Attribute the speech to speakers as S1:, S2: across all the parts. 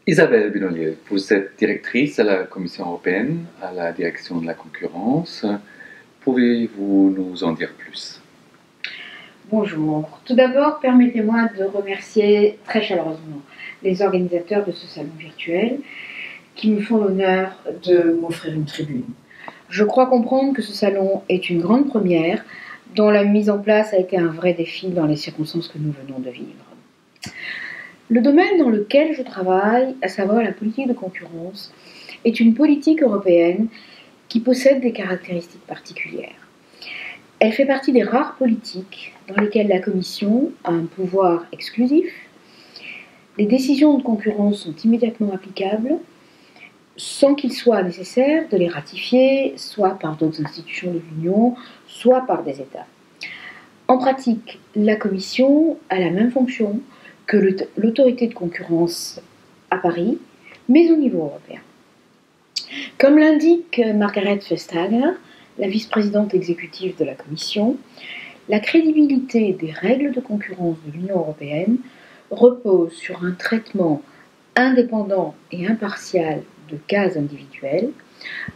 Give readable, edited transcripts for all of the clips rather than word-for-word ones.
S1: Isabelle Binolier, vous êtes directrice à la Commission européenne, à la direction de la concurrence. Pouvez-vous nous en dire plus?
S2: Bonjour. Tout d'abord, permettez-moi de remercier très chaleureusement les organisateurs de ce salon virtuel qui me font l'honneur de m'offrir une tribune. Je crois comprendre que ce salon est une grande première dont la mise en place a été un vrai défi dans les circonstances que nous venons de vivre. Le domaine dans lequel je travaille, à savoir la politique de concurrence, est une politique européenne qui possède des caractéristiques particulières. Elle fait partie des rares politiques dans lesquelles la Commission a un pouvoir exclusif. Les décisions de concurrence sont immédiatement applicables sans qu'il soit nécessaire de les ratifier, soit par d'autres institutions de l'Union, soit par des États. En pratique, la Commission a la même fonction que l'autorité de concurrence à Paris, mais au niveau européen. Comme l'indique Margrethe Vestager, la vice-présidente exécutive de la Commission, la crédibilité des règles de concurrence de l'Union européenne repose sur un traitement indépendant et impartial de cas individuels,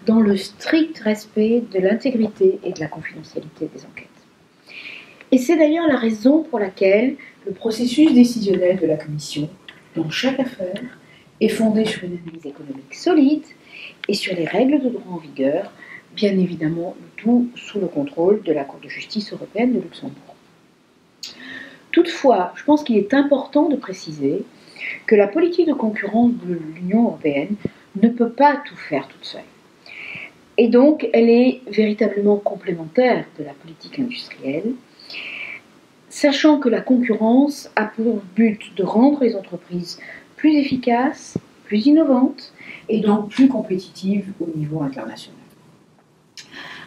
S2: dans le strict respect de l'intégrité et de la confidentialité des enquêtes. Et c'est d'ailleurs la raison pour laquelle le processus décisionnel de la Commission, dans chaque affaire, est fondé sur une analyse économique solide et sur les règles de droit en vigueur, bien évidemment le tout sous le contrôle de la Cour de justice européenne de Luxembourg. Toutefois, je pense qu'il est important de préciser que la politique de concurrence de l'Union européenne ne peut pas tout faire toute seule. Et donc, elle est véritablement complémentaire de la politique industrielle, sachant que la concurrence a pour but de rendre les entreprises plus efficaces, plus innovantes et donc plus compétitives au niveau international.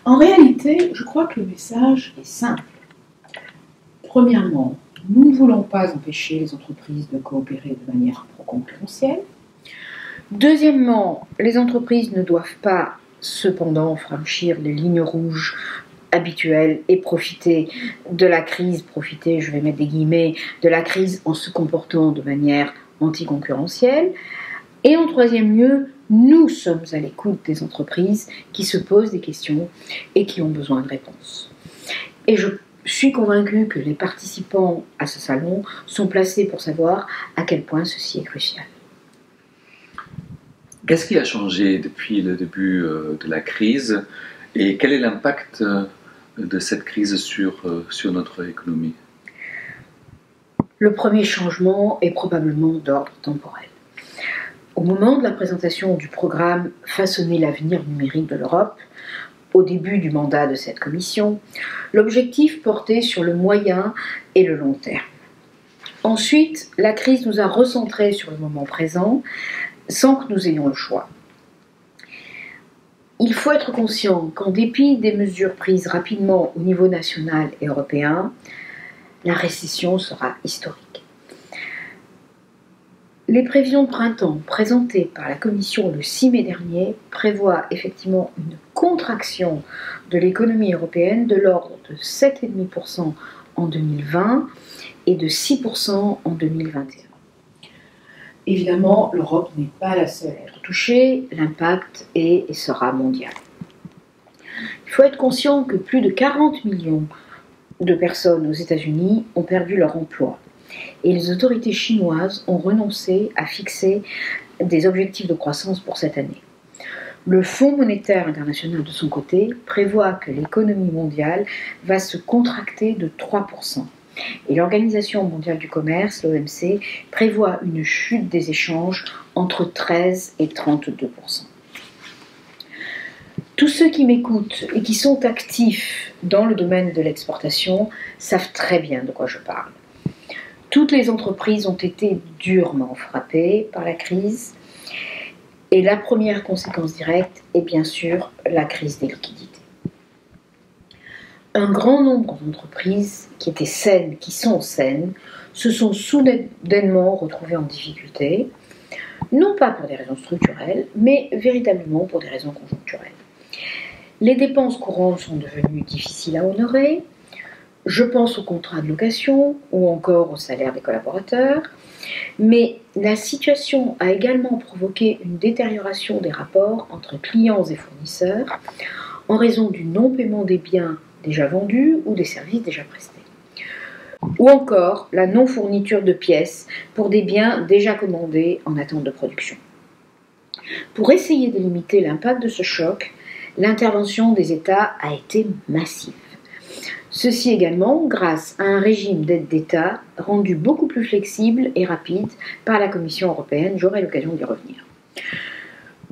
S2: En réalité, je crois que le message est simple. Premièrement, nous ne voulons pas empêcher les entreprises de coopérer de manière pro-concurrentielle. Deuxièmement, les entreprises ne doivent pas cependant franchir les lignes rouges habituelles et profiter de la crise, je vais mettre des guillemets, de la crise en se comportant de manière anticoncurrentielle. Et en troisième lieu, nous sommes à l'écoute des entreprises qui se posent des questions et qui ont besoin de réponses. Et je suis convaincue que les participants à ce salon sont placés pour savoir à quel point ceci est crucial.
S1: Qu'est-ce qui a changé depuis le début de la crise et quel est l'impact de cette crise sur notre économie?
S2: Le premier changement est probablement d'ordre temporel. Au moment de la présentation du programme Façonner l'avenir numérique de l'Europe, au début du mandat de cette commission, l'objectif portait sur le moyen et le long terme. Ensuite, la crise nous a recentrés sur le moment présent, sans que nous ayons le choix. Il faut être conscient qu'en dépit des mesures prises rapidement au niveau national et européen, la récession sera historique. Les prévisions de printemps présentées par la Commission le 6 mai dernier prévoient effectivement une contraction de l'économie européenne de l'ordre de 7,5% en 2020 et de 6% en 2021. Évidemment, l'Europe n'est pas la seule à être touchée, l'impact est et sera mondial. Il faut être conscient que plus de 40 millions de personnes aux États-Unis ont perdu leur emploi et les autorités chinoises ont renoncé à fixer des objectifs de croissance pour cette année. Le Fonds monétaire international, de son côté, prévoit que l'économie mondiale va se contracter de 3%. Et l'Organisation mondiale du commerce, l'OMC, prévoit une chute des échanges entre 13 et 32%. Tous ceux qui m'écoutent et qui sont actifs dans le domaine de l'exportation savent très bien de quoi je parle. Toutes les entreprises ont été durement frappées par la crise et la première conséquence directe est bien sûr la crise des liquidités. Un grand nombre d'entreprises qui étaient saines, qui sont saines, se sont soudainement retrouvées en difficulté, non pas pour des raisons structurelles, mais véritablement pour des raisons conjoncturelles. Les dépenses courantes sont devenues difficiles à honorer, Je pense aux contrats de location ou encore au salaire des collaborateurs, mais la situation a également provoqué une détérioration des rapports entre clients et fournisseurs en raison du non-paiement des biens déjà vendus ou des services déjà prestés. Ou encore la non-fourniture de pièces pour des biens déjà commandés en attente de production. Pour essayer de limiter l'impact de ce choc, l'intervention des États a été massive. Ceci également grâce à un régime d'aide d'État rendu beaucoup plus flexible et rapide par la Commission européenne, j'aurai l'occasion d'y revenir.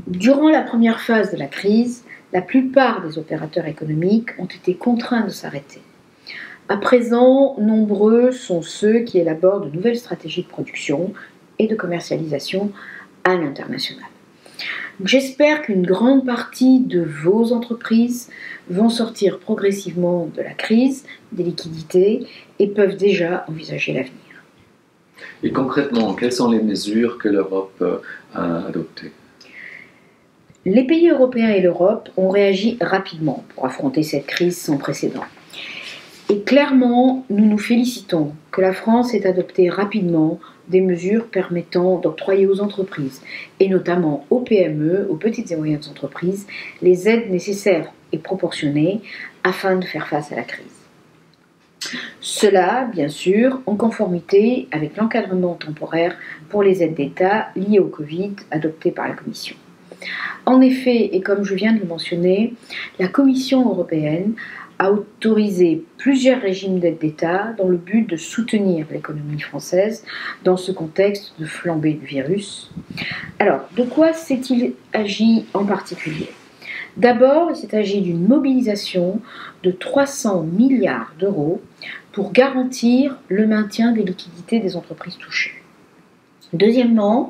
S2: Durant la première phase de la crise, la plupart des opérateurs économiques ont été contraints de s'arrêter. À présent, nombreux sont ceux qui élaborent de nouvelles stratégies de production et de commercialisation à l'international. J'espère qu'une grande partie de vos entreprises vont sortir progressivement de la crise des liquidités et peuvent déjà envisager l'avenir.
S1: Et concrètement, quelles sont les mesures que l'Europe a adoptées?
S2: Les pays européens et l'Europe ont réagi rapidement pour affronter cette crise sans précédent. Et clairement, nous nous félicitons que la France ait adopté rapidement des mesures permettant d'octroyer aux entreprises, et notamment aux PME, aux petites et moyennes entreprises, les aides nécessaires et proportionnées afin de faire face à la crise. Cela, bien sûr, en conformité avec l'encadrement temporaire pour les aides d'État liées au Covid adopté par la Commission. En effet, et comme je viens de le mentionner, la Commission européenne a autorisé plusieurs régimes d'aide d'État dans le but de soutenir l'économie française dans ce contexte de flambée du virus. Alors, de quoi s'est-il agi en particulier ? D'abord, il s'est agi d'une mobilisation de 300 milliards d'euros pour garantir le maintien des liquidités des entreprises touchées. Deuxièmement,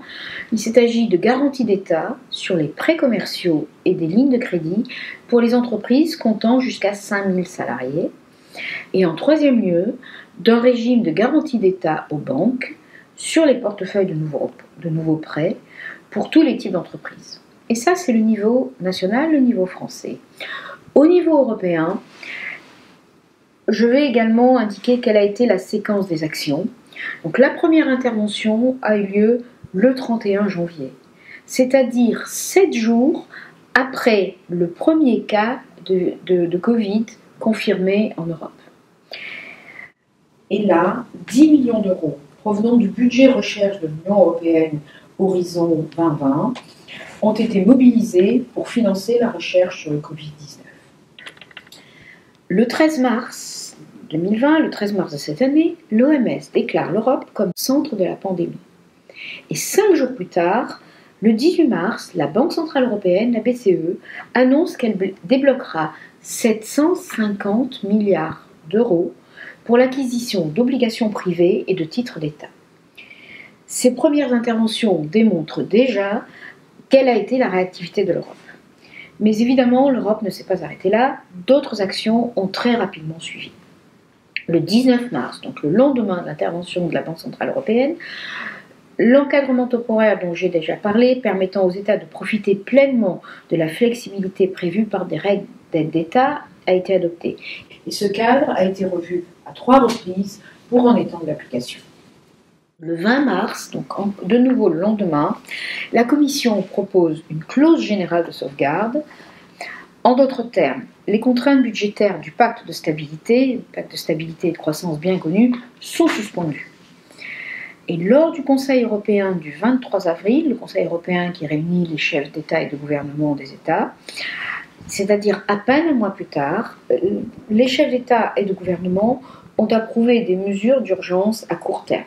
S2: il s'est agi de garanties d'État sur les prêts commerciaux et des lignes de crédit pour les entreprises comptant jusqu'à 5000 salariés. Et en troisième lieu, d'un régime de garantie d'État aux banques sur les portefeuilles de nouveaux prêts pour tous les types d'entreprises. Et ça, c'est le niveau national, le niveau français. Au niveau européen, je vais également indiquer quelle a été la séquence des actions. Donc la première intervention a eu lieu le 31 janvier, c'est-à-dire 7 jours après le premier cas de Covid confirmé en Europe. Et là, 10 millions d'euros provenant du budget recherche de l'Union européenne Horizon 2020 ont été mobilisés pour financer la recherche sur le Covid-19. Le 13 mars 2020, le 13 mars de cette année, l'OMS déclare l'Europe comme centre de la pandémie. Et 5 jours plus tard, le 18 mars, la Banque Centrale Européenne, la BCE, annonce qu'elle débloquera 750 milliards d'euros pour l'acquisition d'obligations privées et de titres d'État. Ces premières interventions démontrent déjà quelle a été la réactivité de l'Europe. Mais évidemment, l'Europe ne s'est pas arrêtée là, d'autres actions ont très rapidement suivi. Le 19 mars, donc le lendemain de l'intervention de la Banque Centrale Européenne, l'encadrement temporaire dont j'ai déjà parlé, permettant aux États de profiter pleinement de la flexibilité prévue par des règles d'aide d'État, a été adopté. Et ce cadre a été revu à 3 reprises pour en étendre l'application. Le 20 mars, donc de nouveau le lendemain, la Commission propose une clause générale de sauvegarde. En d'autres termes, les contraintes budgétaires du pacte de stabilité et de croissance bien connu, sont suspendues. Et lors du Conseil européen du 23 avril, le Conseil européen qui réunit les chefs d'État et de gouvernement des États, c'est-à-dire à peine un mois plus tard, les chefs d'État et de gouvernement ont approuvé des mesures d'urgence à court terme.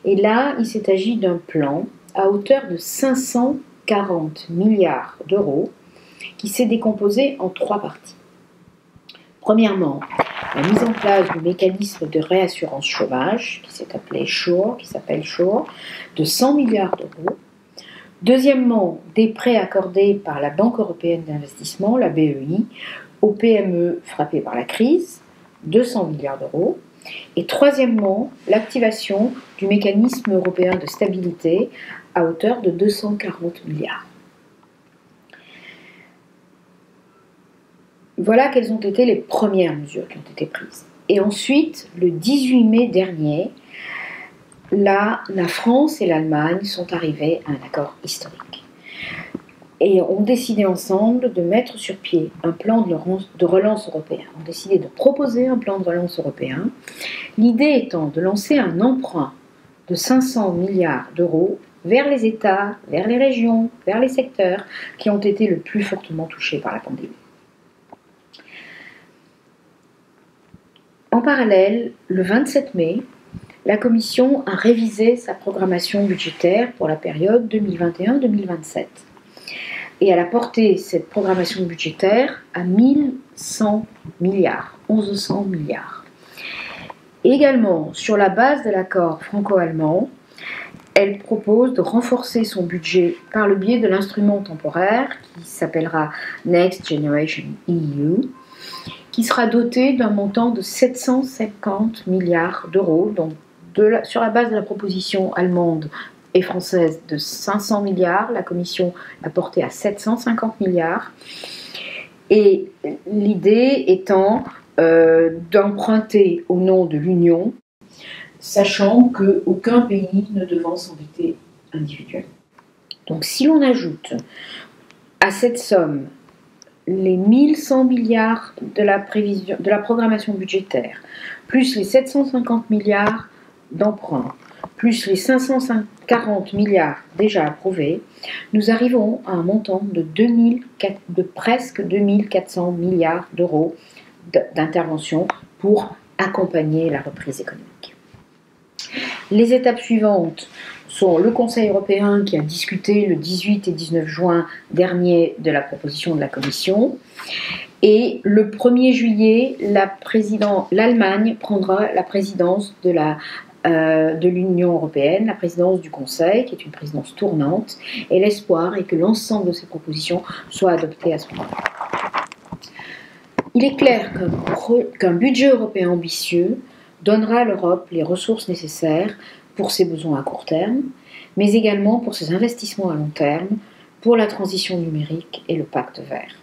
S2: Et là, il s'est agi d'un plan à hauteur de 540 milliards d'euros qui s'est décomposé en 3 parties. Premièrement, la mise en place du mécanisme de réassurance chômage, qui s'appelle SURE, de 100 milliards d'euros. Deuxièmement, des prêts accordés par la Banque européenne d'investissement, la BEI, aux PME frappées par la crise, 200 milliards d'euros. Et troisièmement, l'activation du mécanisme européen de stabilité à hauteur de 240 milliards. Voilà quelles ont été les premières mesures qui ont été prises. Et ensuite, le 18 mai dernier, là, la France et l'Allemagne sont arrivés à un accord historique et ont décidé ensemble de mettre sur pied un plan de relance européen. Ont décidé de proposer un plan de relance européen, l'idée étant de lancer un emprunt de 500 milliards d'euros vers les États, vers les régions, vers les secteurs qui ont été le plus fortement touchés par la pandémie. En parallèle, le 27 mai, la Commission a révisé sa programmation budgétaire pour la période 2021-2027. Et elle a porté cette programmation budgétaire à 1100 milliards, 1100 milliards. Également, sur la base de l'accord franco-allemand, elle propose de renforcer son budget par le biais de l'instrument temporaire qui s'appellera Next Generation EU, qui sera doté d'un montant de 750 milliards d'euros, donc sur la base de la proposition allemande et française de 500 milliards, la Commission l'a porté à 750 milliards, et l'idée étant d'emprunter au nom de l'Union, sachant qu'aucun pays ne devant s'endetter individuellement. Donc si l'on ajoute à cette somme les 1100 milliards de la programmation budgétaire, plus les 750 milliards d'emprunts, plus les 540 milliards déjà approuvés, nous arrivons à un montant de presque 2400 milliards d'euros d'intervention pour accompagner la reprise économique. Les étapes suivantes sont le Conseil européen qui a discuté le 18 et 19 juin dernier de la proposition de la Commission, et le 1er juillet, l'Allemagne prendra la présidence de l'Union européenne, la présidence du Conseil, qui est une présidence tournante, et l'espoir est que l'ensemble de ces propositions soient adoptées à ce moment-là. Il est clair qu'un budget européen ambitieux donnera à l'Europe les ressources nécessaires pour ses besoins à court terme, mais également pour ses investissements à long terme, pour la transition numérique et le pacte vert.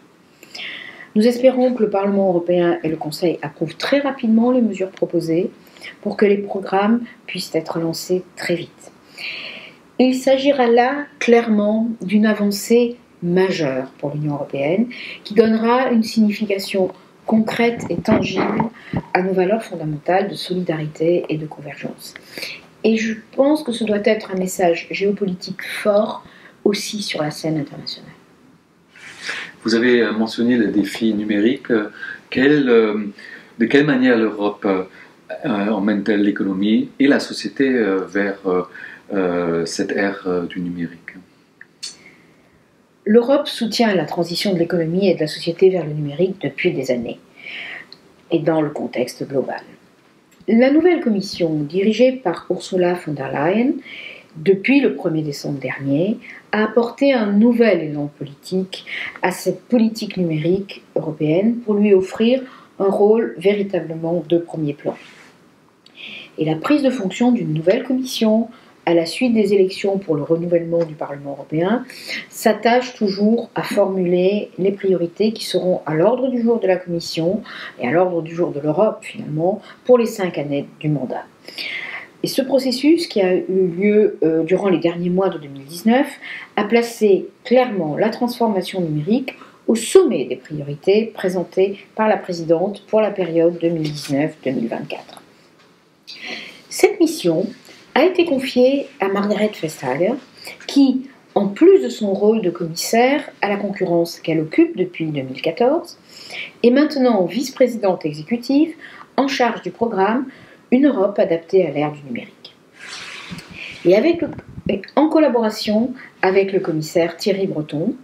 S2: Nous espérons que le Parlement européen et le Conseil approuvent très rapidement les mesures proposées pour que les programmes puissent être lancés très vite. Il s'agira là clairement d'une avancée majeure pour l'Union européenne qui donnera une signification concrète et tangible à nos valeurs fondamentales de solidarité et de convergence. Et je pense que ce doit être un message géopolitique fort aussi sur la scène internationale.
S1: Vous avez mentionné les défis numériques. De quelle manière l'Europe emmène-t-elle l'économie et la société vers cette ère du numérique?
S2: L'Europe soutient la transition de l'économie et de la société vers le numérique depuis des années, et dans le contexte global. La nouvelle commission, dirigée par Ursula von der Leyen, depuis le 1er décembre dernier, a apporté un nouvel élan politique à cette politique numérique européenne pour lui offrir un rôle véritablement de premier plan. Et la prise de fonction d'une nouvelle commission, à la suite des élections pour le renouvellement du Parlement européen, s'attache toujours à formuler les priorités qui seront à l'ordre du jour de la Commission et à l'ordre du jour de l'Europe, finalement, pour les 5 années du mandat. Et ce processus, qui a eu lieu durant les derniers mois de 2019, a placé clairement la transformation numérique au sommet des priorités présentées par la présidente pour la période 2019-2024. Cette mission a été confiée à Margrethe Vestager, qui, en plus de son rôle de commissaire à la concurrence qu'elle occupe depuis 2014, est maintenant vice-présidente exécutive en charge du programme Une Europe adaptée à l'ère du numérique. Et en collaboration avec le commissaire Thierry Breton,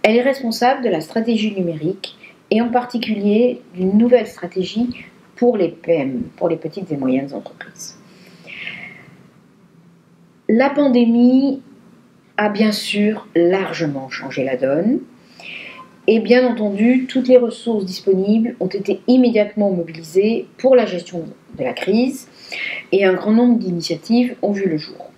S2: elle est responsable de la stratégie numérique et en particulier d'une nouvelle stratégie pour les PME, pour les petites et moyennes entreprises. La pandémie a bien sûr largement changé la donne et bien entendu, toutes les ressources disponibles ont été immédiatement mobilisées pour la gestion de la crise et un grand nombre d'initiatives ont vu le jour.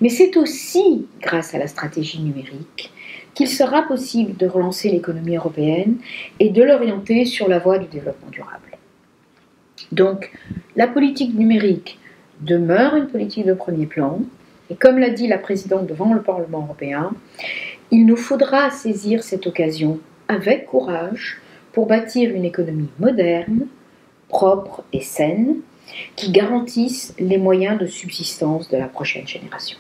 S2: Mais c'est aussi grâce à la stratégie numérique qu'il sera possible de relancer l'économie européenne et de l'orienter sur la voie du développement durable. Donc, la politique numérique demeure une politique de premier plan, et comme l'a dit la présidente devant le Parlement européen, il nous faudra saisir cette occasion avec courage pour bâtir une économie moderne, propre et saine, qui garantisse les moyens de subsistance de la prochaine génération.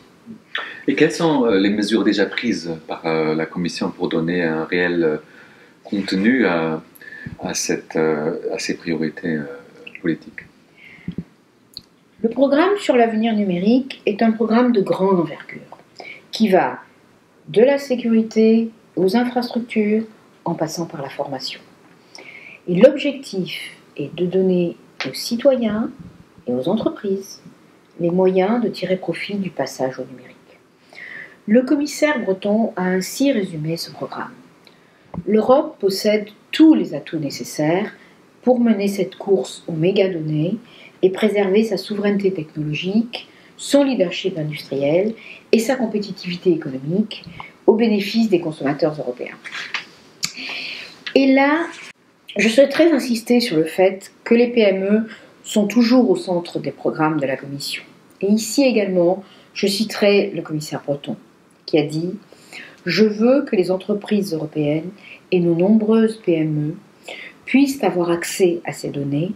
S1: Et quelles sont les mesures déjà prises par la Commission pour donner un réel contenu à ces priorités politiques?
S2: Le programme sur l'avenir numérique est un programme de grande envergure qui va de la sécurité aux infrastructures en passant par la formation. Et l'objectif est de donner aux citoyens et aux entreprises les moyens de tirer profit du passage au numérique. Le commissaire Breton a ainsi résumé ce programme. L'Europe possède tous les atouts nécessaires pour mener cette course aux mégadonnées et préserver sa souveraineté technologique, son leadership industriel et sa compétitivité économique au bénéfice des consommateurs européens. Et là, je souhaiterais insister sur le fait que les PME sont toujours au centre des programmes de la Commission. Et ici également, je citerai le commissaire Breton, qui a dit « Je veux que les entreprises européennes et nos nombreuses PME puissent avoir accès à ces données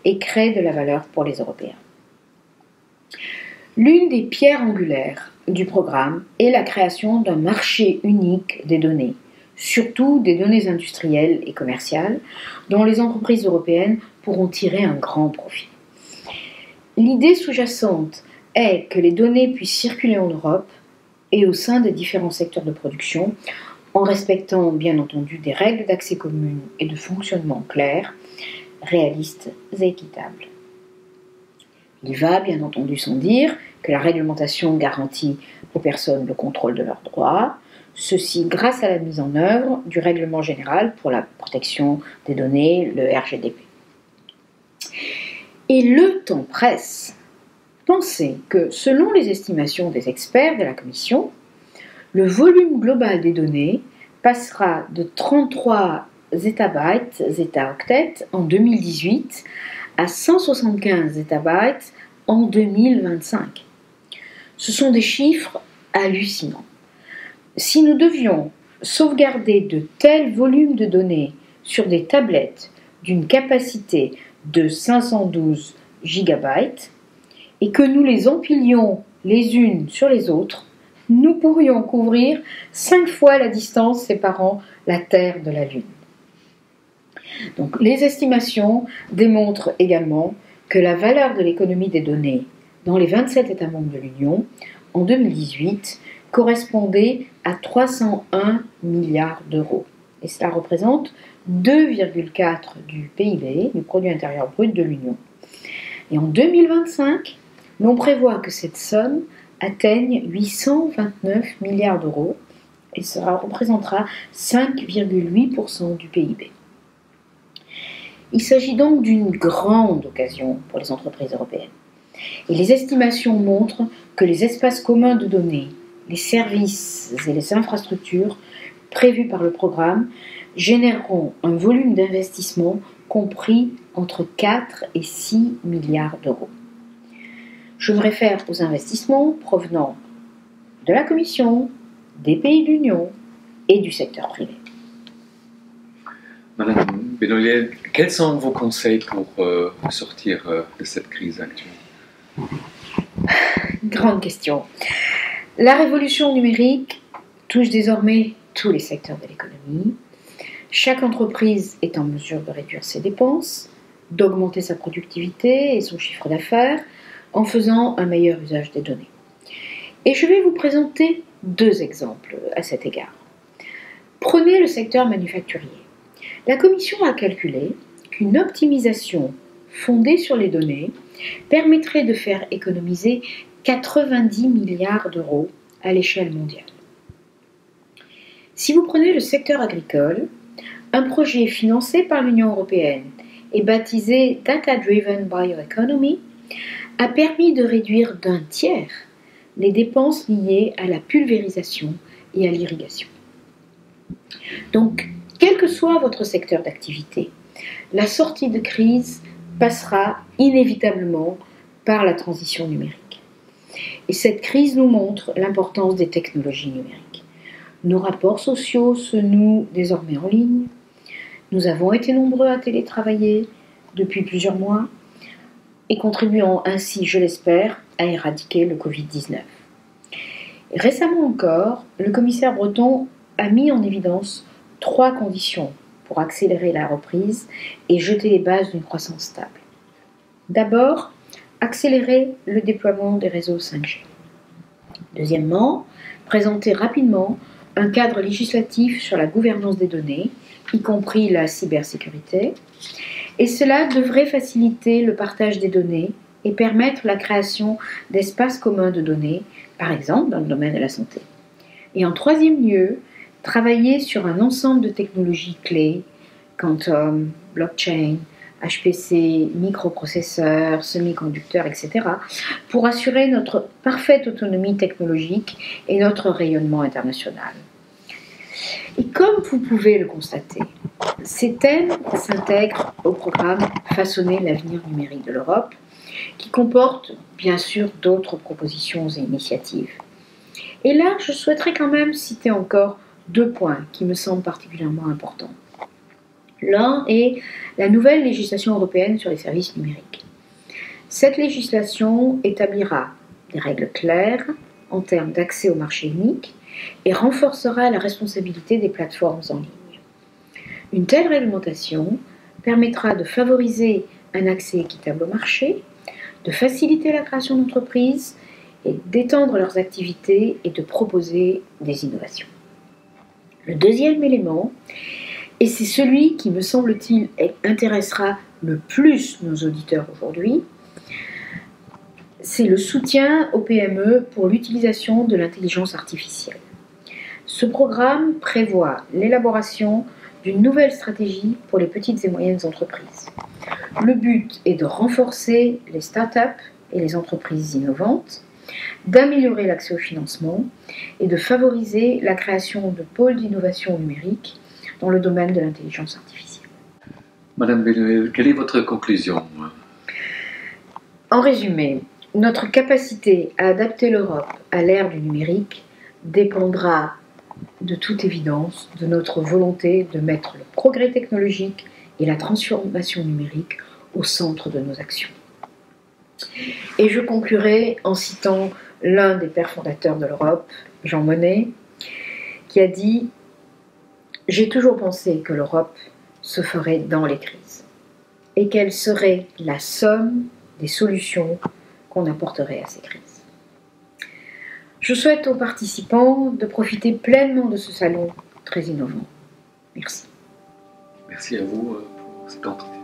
S2: et créer de la valeur pour les Européens. » L'une des pierres angulaires du programme est la création d'un marché unique des données, surtout des données industrielles et commerciales, dont les entreprises européennes pourront tirer un grand profit. L'idée sous-jacente est que les données puissent circuler en Europe et au sein des différents secteurs de production, en respectant bien entendu des règles d'accès communes et de fonctionnement claires, réalistes et équitables. Il va bien entendu sans dire que la réglementation garantit aux personnes le contrôle de leurs droits, ceci grâce à la mise en œuvre du règlement général pour la protection des données, le RGDP. Et le temps presse. Pensez que, selon les estimations des experts de la Commission, le volume global des données passera de 33 zetaoctets en 2018 à 175 zetabytes en 2025. Ce sont des chiffres hallucinants. Si nous devions sauvegarder de tels volumes de données sur des tablettes d'une capacité de 512 gigabytes et que nous les empilions les unes sur les autres, nous pourrions couvrir 5 fois la distance séparant la Terre de la Lune. Donc, les estimations démontrent également que la valeur de l'économie des données dans les 27 États membres de l'Union en 2018 correspondait à 301 milliards d'euros. Et cela représente 2,4 du PIB, du produit intérieur brut de l'Union. Et en 2025, l'on prévoit que cette somme atteigne 829 milliards d'euros et cela représentera 5,8% du PIB. Il s'agit donc d'une grande occasion pour les entreprises européennes. Et les estimations montrent que les espaces communs de données, les services et les infrastructures prévus par le programme généreront un volume d'investissement compris entre 4 et 6 milliards d'euros. Je me réfère aux investissements provenant de la Commission, des pays de l'Union et du secteur privé.
S1: Madame Benoliel, quels sont vos conseils pour sortir de cette crise actuelle?
S2: Grande question. La révolution numérique touche désormais tous les secteurs de l'économie. Chaque entreprise est en mesure de réduire ses dépenses, d'augmenter sa productivité et son chiffre d'affaires en faisant un meilleur usage des données. Et je vais vous présenter 2 exemples à cet égard. Prenez le secteur manufacturier. La Commission a calculé qu'une optimisation fondée sur les données permettrait de faire économiser 90 milliards d'euros à l'échelle mondiale. Si vous prenez le secteur agricole, un projet financé par l'Union européenne et baptisé Data Driven Bioeconomy a permis de réduire d'1 tiers les dépenses liées à la pulvérisation et à l'irrigation. Donc, quel que soit votre secteur d'activité, la sortie de crise passera inévitablement par la transition numérique. Et cette crise nous montre l'importance des technologies numériques. Nos rapports sociaux se nouent désormais en ligne. Nous avons été nombreux à télétravailler depuis plusieurs mois et contribuant ainsi, je l'espère, à éradiquer le Covid-19. Récemment encore, le commissaire Breton a mis en évidence 3 conditions pour accélérer la reprise et jeter les bases d'une croissance stable. D'abord, accélérer le déploiement des réseaux 5G. Deuxièmement, présenter rapidement un cadre législatif sur la gouvernance des données, y compris la cybersécurité, et cela devrait faciliter le partage des données et permettre la création d'espaces communs de données, par exemple dans le domaine de la santé. Et en troisième lieu, travailler sur un ensemble de technologies clés, quantum, blockchain, HPC, microprocesseurs, semi-conducteurs, etc., pour assurer notre parfaite autonomie technologique et notre rayonnement international. Et comme vous pouvez le constater, ces thèmes s'intègrent au programme Façonner l'avenir numérique de l'Europe, qui comporte bien sûr d'autres propositions et initiatives. Et là, je souhaiterais quand même citer encore 2 points qui me semblent particulièrement importants. L'un est la nouvelle législation européenne sur les services numériques. Cette législation établira des règles claires en termes d'accès au marché unique et renforcera la responsabilité des plateformes en ligne. Une telle réglementation permettra de favoriser un accès équitable au marché, de faciliter la création d'entreprises et d'étendre leurs activités et de proposer des innovations. Le deuxième élément, et c'est celui qui, me semble-t-il, intéressera le plus nos auditeurs aujourd'hui, c'est le soutien aux PME pour l'utilisation de l'intelligence artificielle. Ce programme prévoit l'élaboration d'une nouvelle stratégie pour les petites et moyennes entreprises. Le but est de renforcer les startups et les entreprises innovantes, d'améliorer l'accès au financement et de favoriser la création de pôles d'innovation numérique dans le domaine de l'intelligence artificielle.
S1: Madame Benoël, quelle est votre conclusion?
S2: En résumé, notre capacité à adapter l'Europe à l'ère du numérique dépendra de toute évidence de notre volonté de mettre le progrès technologique et la transformation numérique au centre de nos actions. Et je conclurai en citant l'un des pères fondateurs de l'Europe, Jean Monnet, qui a dit « J'ai toujours pensé que l'Europe se ferait dans les crises et qu'elle serait la somme des solutions qu'on apporterait à ces crises. » Je souhaite aux participants de profiter pleinement de ce salon très innovant. Merci.
S1: Merci à vous pour cet entretien.